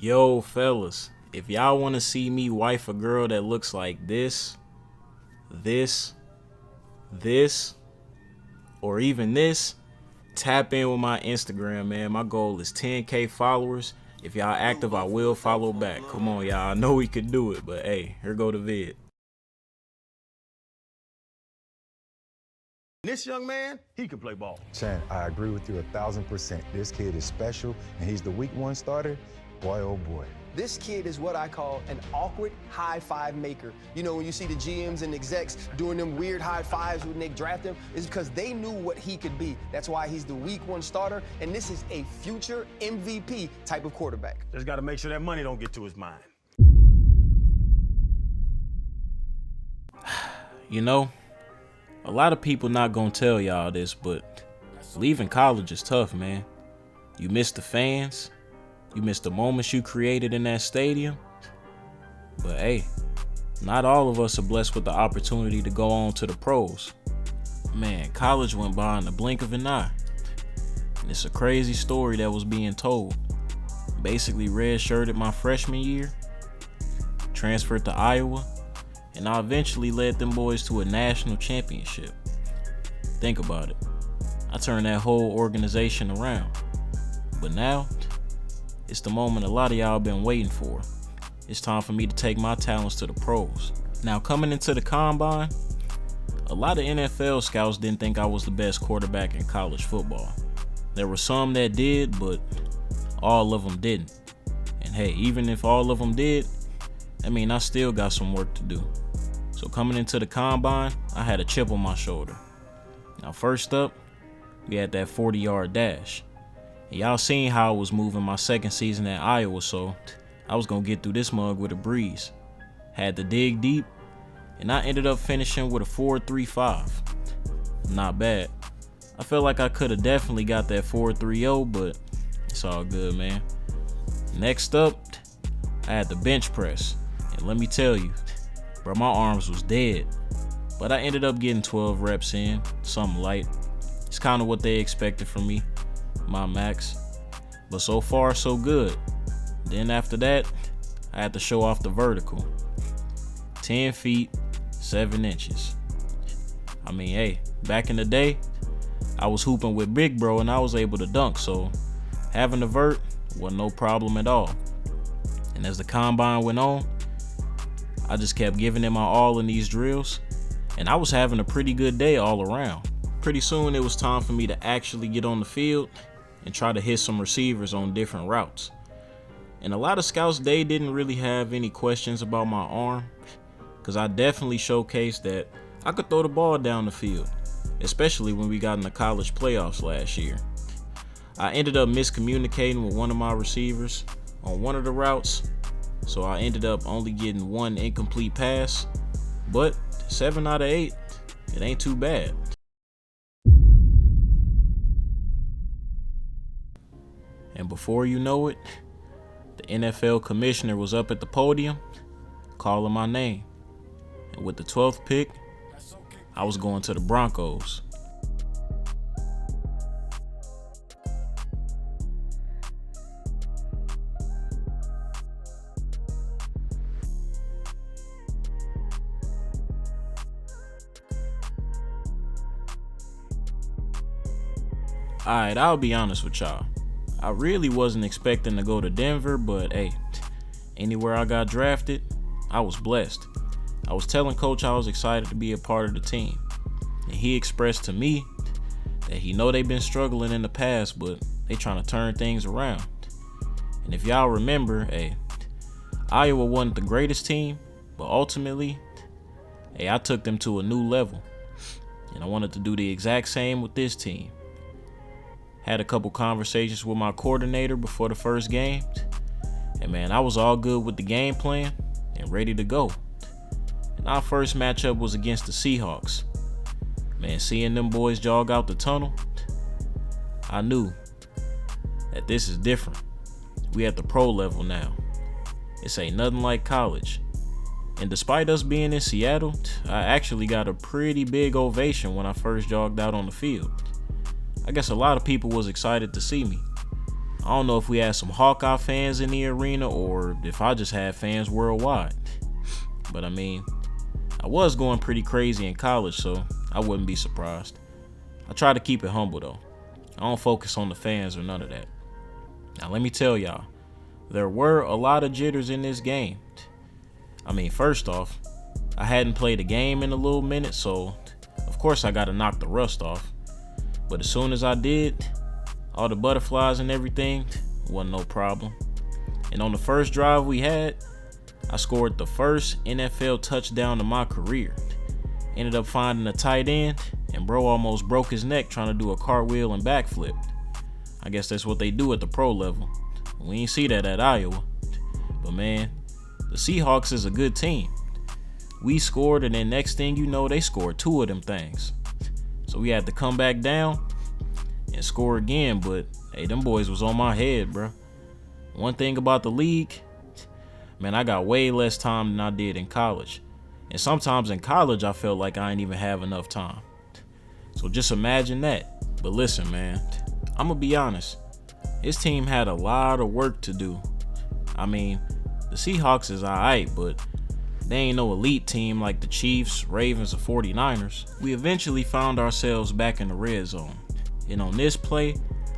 Yo, fellas, if y'all want to see me wife a girl that looks like this, or even this, tap in with my Instagram, man. My goal is 10K followers. If y'all active, I will follow back. Come on, y'all. I know we could do it, but hey, here go the vid. This young man, he can play ball. Chan, I agree with you 1,000%. This kid is special, and he's the week one starter. Boy, oh boy. This kid is what I call an awkward high five maker. You know, when you see the GMs and execs doing them weird high fives when they draft him, it's because they knew what he could be. That's why he's the week one starter, and this is a future MVP type of quarterback. Just got to make sure that money don't get to his mind. You know, a lot of people not gonna tell y'all this, but leaving college is tough, man. You miss the fans. You miss the moments you created in that stadium. But hey, not all of us are blessed with the opportunity to go on to the pros. Man, college went by in the blink of an eye. And it's a crazy story that was being told. Basically redshirted my freshman year, transferred to Iowa, and I eventually led them boys to a national championship. Think about it. I turned that whole organization around. But now, it's the moment a lot of y'all been waiting for. It's time for me to take my talents to the pros. Now, coming into the combine, a lot of NFL scouts didn't think I was the best quarterback in college football. There were some that did, but all of them didn't. And hey, even if all of them did, I still got some work to do. So coming into the combine, I had a chip on my shoulder. Now, first up, we had that 40-yard dash. And y'all seen how I was moving my second season at Iowa, so I was gonna get through this mug with a breeze. Had to dig deep, and I ended up finishing with a 4.35. Not bad. I feel like I could have definitely got that 4.30, but it's all good, man. Next up, I had the bench press, and let me tell you, bro, my arms was dead. But I ended up getting 12 reps in, something light. It's kind of what they expected from me. My max, but so far so good. Then after that, I had to show off the vertical. 10 feet 7 inches. Hey, back in the day, I was hooping with Big Bro and I was able to dunk, so having the vert was no problem at all. And as the combine went on, I just kept giving it my all in these drills, and I was having a pretty good day all around. Pretty soon it was time for me to actually get on the field and try to hit some receivers on different routes. And a lot of scouts, they didn't really have any questions about my arm, because I definitely showcased that I could throw the ball down the field, especially when we got in the college playoffs last year. I ended up miscommunicating with one of my receivers on one of the routes, so I ended up only getting one incomplete pass, but 7 out of 8, it ain't too bad. And before you know it, the NFL commissioner was up at the podium calling my name. And with the 12th pick, I was going to the Broncos. Alright, I'll be honest with y'all. I really wasn't expecting to go to Denver, but hey, anywhere I got drafted, I was blessed. I was telling coach I was excited to be a part of the team, and he expressed to me that he know they've been struggling in the past, but they trying to turn things around. And if y'all remember, hey, Iowa wasn't the greatest team, but ultimately, hey, I took them to a new level, and I wanted to do the exact same with this team. Had a couple conversations with my coordinator before the first game, and man, I was all good with the game plan and ready to go. And our first matchup was against the Seahawks. Man, seeing them boys jog out the tunnel, I knew that this is different. We at the pro level now. This ain't nothing like college. And despite us being in Seattle, I actually got a pretty big ovation when I first jogged out on the field. I guess a lot of people was excited to see me. I I don't know if we had some Hawkeye fans in the arena or if I just had fans worldwide. But I mean, I was going pretty crazy in college, so I wouldn't be surprised. I try to keep it humble though. I don't focus on the fans or none of that. Now let me tell y'all, there were a lot of jitters in this game. I mean, first off, I hadn't played a game in a little minute, so of course I gotta knock the rust off. But as soon as I did, all the butterflies and everything wasn't no problem. And on the first drive we had, I scored the first NFL touchdown of my career. Ended up finding a tight end, and bro almost broke his neck trying to do a cartwheel and backflip. I guess that's what they do at the pro level. We ain't see that at Iowa. But man, the Seahawks is a good team. We scored, and then next thing you know, they scored 2 of them things. So we had to come back down and score again, but hey, them boys was on my head, bro. One thing about the league, man, I got way less time than I did in college. And sometimes in college, I felt like I ain't even have enough time. So just imagine that. But listen, man, I'm gonna be honest. His team had a lot of work to do. I mean, the Seahawks is alright, but they ain't no elite team like the Chiefs, Ravens, or 49ers. We eventually found ourselves back in the red zone. And on this play,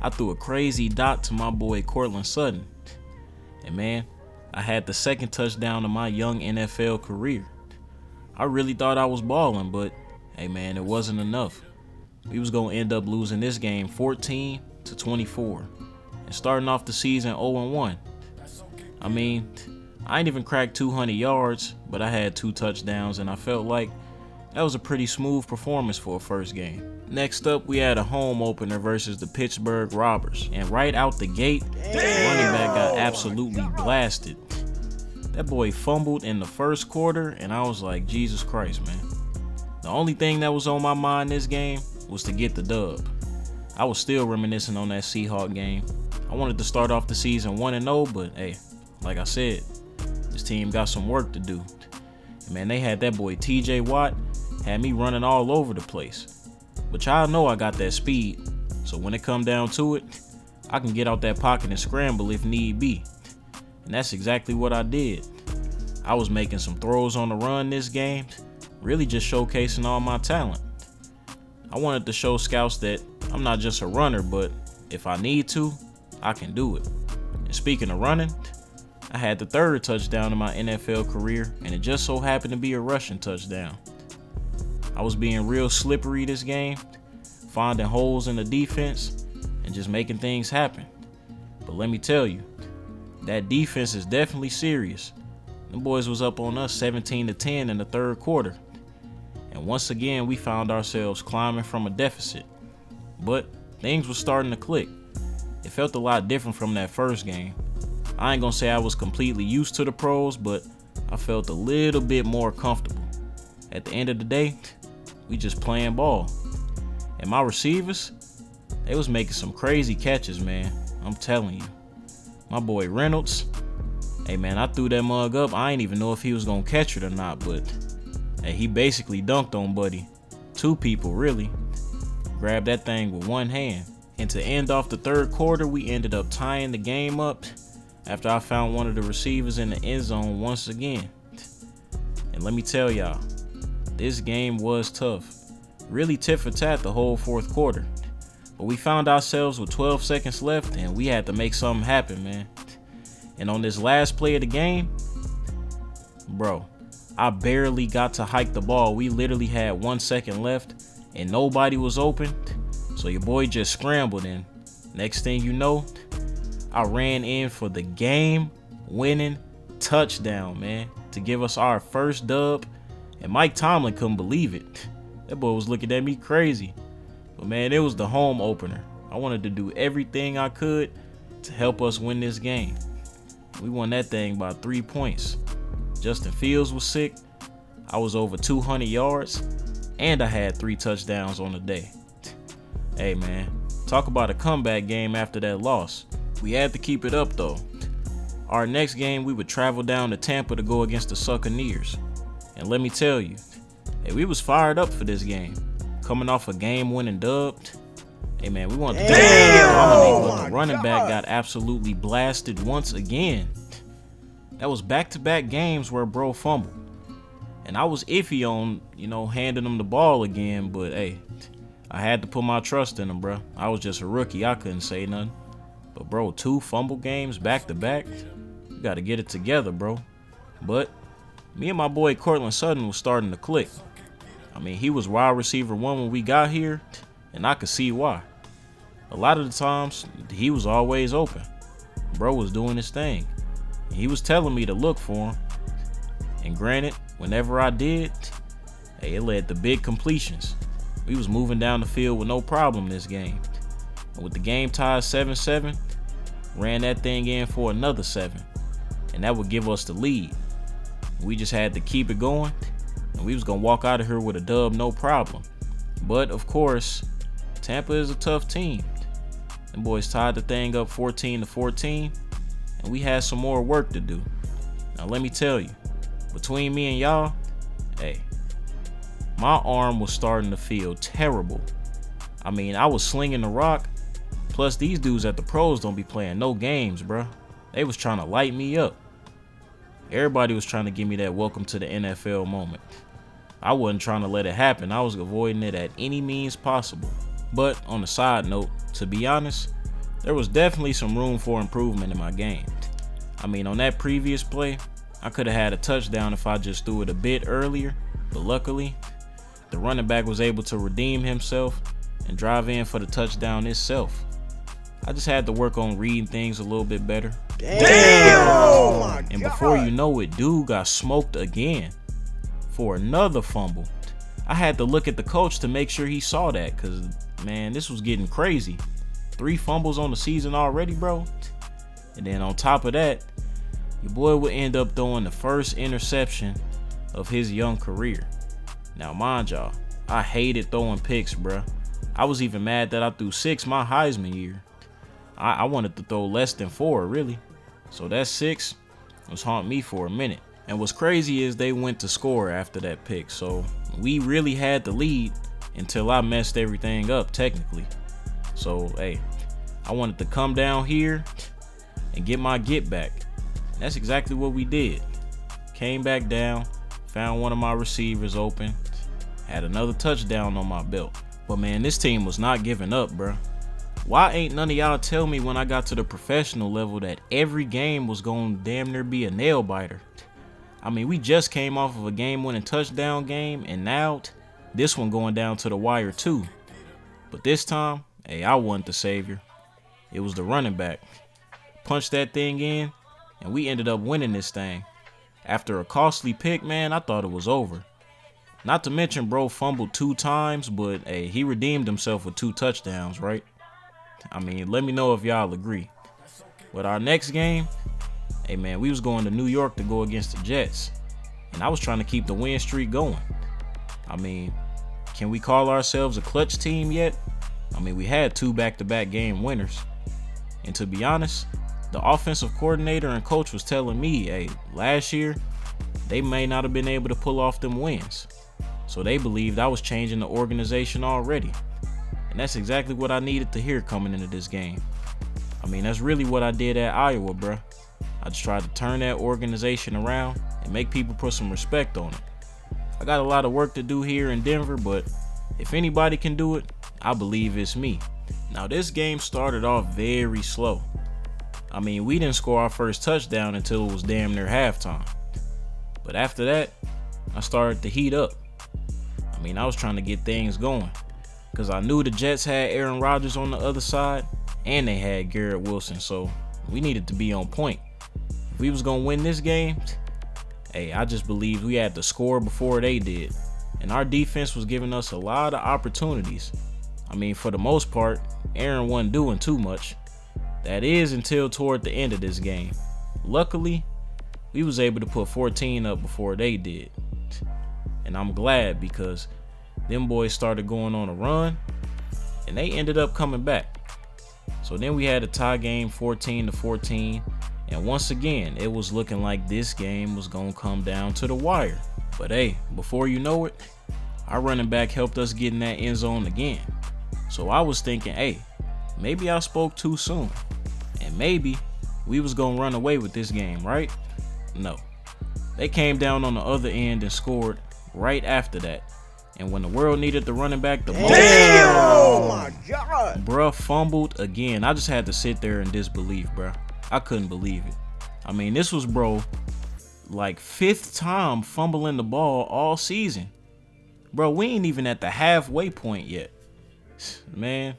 I threw a crazy dot to my boy Cortland Sutton. And man, I had the second touchdown of my young NFL career. I really thought I was balling, but hey man, it wasn't enough. We was gonna end up losing this game 14-24 and starting off the season 0-1. I mean, I ain't even cracked 200 yards, but I had 2 touchdowns, and I felt like that was a pretty smooth performance for a first game. Next up, we had a home opener versus the Pittsburgh Robbers, and right out the gate, the running back got absolutely blasted. That boy fumbled in the first quarter, and I was like, Jesus Christ, man. The only thing that was on my mind this game was to get the dub. I was still reminiscing on that Seahawks game. I wanted to start off the season 1-0, but hey, like I said, this team got some work to do. And man, they had that boy TJ Watt, had me running all over the place. But y'all know I got that speed, so when it come down to it, I can get out that pocket and scramble if need be. And that's exactly what I did. I was making some throws on the run this game, really just showcasing all my talent. I wanted to show scouts that I'm not just a runner, but if I need to, I can do it. And speaking of running, I had the 3rd touchdown in my NFL career, and it just so happened to be a rushing touchdown. I was being real slippery this game, finding holes in the defense, and just making things happen. But let me tell you, that defense is definitely serious. Them boys was up on us 17-10 in the 3rd quarter. And once again, we found ourselves climbing from a deficit. But things were starting to click. It felt a lot different from that first game. I ain't gonna say I was completely used to the pros, but I felt a little bit more comfortable. At the end of the day, we just playing ball. And my receivers, they was making some crazy catches, man. I'm telling you. My boy Reynolds, hey man, I threw that mug up. I ain't even know if he was gonna catch it or not, but hey, he basically dunked on Buddy. 2 people, really. Grabbed that thing with one hand. And to end off the 3rd quarter, we ended up tying the game up after I found one of the receivers in the end zone once again. And let me tell y'all, this game was tough. Really tit for tat the whole 4th quarter. But we found ourselves with 12 seconds left, and we had to make something happen, man. And on this last play of the game, bro, I barely got to hike the ball. We literally had 1 second left, and nobody was open. So your boy just scrambled, and next thing you know, I ran in for the game-winning touchdown, man, to give us our first dub. And Mike Tomlin couldn't believe it. That boy was looking at me crazy. But man, it was the home opener. I wanted to do everything I could to help us win this game. We won that thing by 3 points. Justin Fields was sick. I was over 200 yards. And I had 3 touchdowns on the day. Hey man, talk about a comeback game after that loss. We had to keep it up though. Our next game, we would travel down to Tampa to go against the Succaneers. And let me tell you, hey, we was fired up for this game. Coming off a game-winning dub, Hey man, we wanted to dominate, but the running back got absolutely blasted once again. That was back-to-back games where bro fumbled. And I was iffy on, handing him the ball again, but hey, I had to put my trust in him, bro. I was just a rookie. I couldn't say nothing. But bro, 2 fumble games back-to-back, you got to get it together, bro. But me and my boy Cortland Sutton was starting to click. I mean, he was wide receiver 1 when we got here, and I could see why. A lot of the times, he was always open. Bro was doing his thing. And he was telling me to look for him. And granted, whenever I did, hey, it led to big completions. We was moving down the field with no problem this game. And with the game tied 7-7, ran that thing in for another 7. And that would give us the lead. We just had to keep it going, and we was going to walk out of here with a dub, no problem. But, of course, Tampa is a tough team. Them boys tied the thing up 14-14, and we had some more work to do. Now, let me tell you, between me and y'all, hey, my arm was starting to feel terrible. I mean, I was slinging the rock, plus these dudes at the pros don't be playing no games, bruh. They was trying to light me up. Everybody was trying to give me that welcome to the NFL moment. I wasn't trying to let it happen. I was avoiding it at any means possible. But on a side note, to be honest, there was definitely some room for improvement in my game. I mean, on that previous play, I could have had a touchdown if I just threw it a bit earlier, but luckily, the running back was able to redeem himself and drive in for the touchdown itself. I just had to work on reading things a little bit better. Damn! And before you know it, dude got smoked again for another fumble. I had to look at the coach to make sure he saw that, because, man, this was getting crazy. 3 fumbles on the season already, bro. And then on top of that, your boy would end up throwing the first interception of his young career. Now, mind y'all, I hated throwing picks, bro. I was even mad that I threw 6 my Heisman year. I wanted to throw less than 4, really. So that 6 was haunting me for a minute. And what's crazy is they went to score after that pick. So we really had the lead until I messed everything up, technically. So, hey, I wanted to come down here and get my get back. That's exactly what we did. Came back down, found one of my receivers open, had another touchdown on my belt. But man, this team was not giving up, bro. Why ain't none of y'all tell me when I got to the professional level that every game was going to damn near be a nail biter? I mean, we just came off of a game-winning touchdown game, and now this one going down to the wire too. But this time, hey, I wasn't the savior. It was the running back. Punched that thing in, and we ended up winning this thing. After a costly pick, man, I thought it was over. Not to mention, bro fumbled 2 times, but hey, he redeemed himself with 2 touchdowns, right? I mean, let me know if y'all agree. With our next game, hey man, we was going to New York to go against the Jets. And I was trying to keep the win streak going. I mean, can we call ourselves a clutch team yet? I mean, we had 2 back-to-back game winners. And to be honest, the offensive coordinator and coach was telling me, hey, last year, they may not have been able to pull off them wins. So they believed I was changing the organization already. And that's exactly what I needed to hear coming into this game. I mean, that's really what I did at Iowa, bruh. I just tried to turn that organization around and make people put some respect on it. I got a lot of work to do here in Denver, but if anybody can do it, I believe it's me. Now, this game started off very slow. I mean, we didn't score our first touchdown until it was damn near halftime. But after that, I started to heat up. I mean, I was trying to get things going, because I knew the Jets had Aaron Rodgers on the other side, and they had Garrett Wilson, so we needed to be on point. If we was going to win this game, hey, I just believed we had to score before they did. And our defense was giving us a lot of opportunities. I mean, for the most part, Aaron wasn't doing too much. That is until toward the end of this game. Luckily, we was able to put 14 up before they did. And I'm glad, because them boys started going on a run, and they ended up coming back. So then we had a tie game 14-14, and once again, it was looking like this game was going to come down to the wire. But hey, before you know it, our running back helped us get in that end zone again. So I was thinking, hey, maybe I spoke too soon. And maybe we was gonna run away with this game, right? No. They came down on the other end and scored right after that. And when the world needed the running back the most, Oh my God. bruh fumbled again. I just had to sit there in disbelief, bruh. I couldn't believe it. I mean, this was, bro, like 5th time fumbling the ball all season. Bro, we ain't even at the halfway point yet. Man,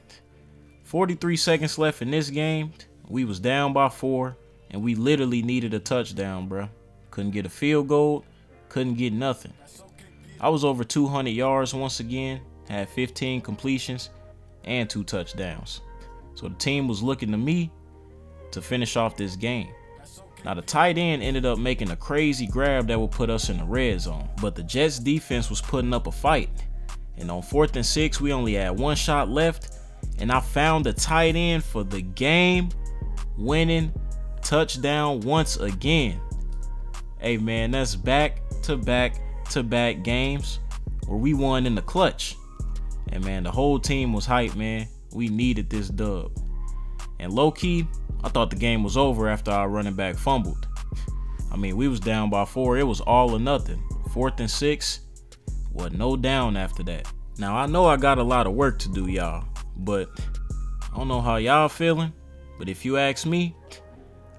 43 seconds left in this game. We was down by 4, and we literally needed a touchdown, bro. Couldn't get a field goal, couldn't get nothing. I was over 200 yards once again, had 15 completions, and 2 touchdowns. So the team was looking to me to finish off this game. Now the tight end ended up making a crazy grab that would put us in the red zone, but the Jets defense was putting up a fight. And on 4th and 6, we only had 1 shot left, and I found the tight end for the game-winning touchdown once again. Hey man, that's back-to-back-to-back games where we won in the clutch. And man, the whole team was hyped, man. We needed this dub. And low-key, I thought the game was over after our running back fumbled. I mean, we was down by 4. It was all or nothing. 4th and 6, wasn't no down after that. Now, I know I got a lot of work to do, y'all, but I don't know how y'all feeling, but if you ask me,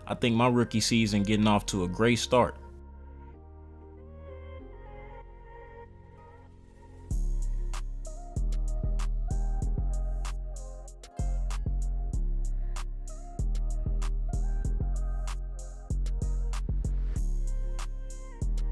I think my rookie season getting off to a great start.